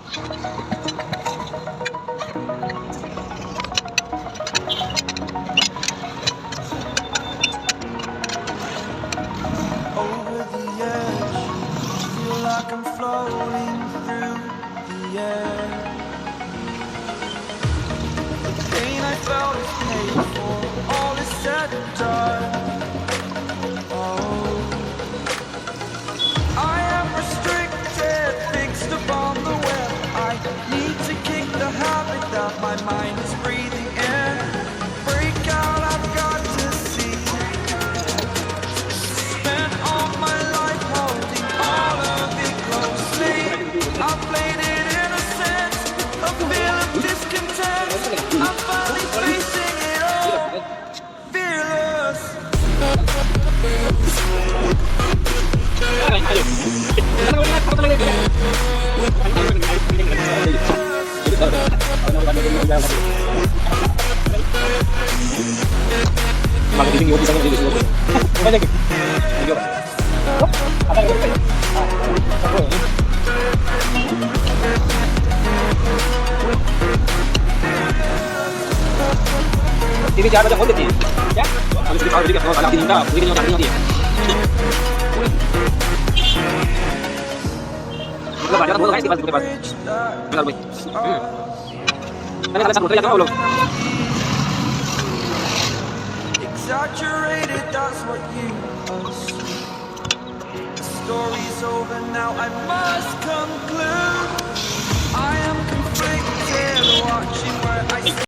Over the edge, feel like I'm floating through the air. The pain I felt is paid for, all is said and done. Oh, I am restricted, fixed upon the web. I need to kick the habit that my mind is breathing in. Break out, I've got to see. Spent all my life holding all of it closely. I played it innocent, a feel of discontent. I'm finally facing it all, fearless. Magiging yung isang video siguro. Pwede ko. Video ba? Apa yung pwede? Ini cara macam konten ni. Ya. Habis kita jadi kalau ada tinta, ini yang cari dia. Kalau banyak boleh kasih bebas. Benar boy. Ada alasan untuk dia belum? Exaggerated, that's what you assume. The story's over now, I must conclude. I am conflicted, watching where I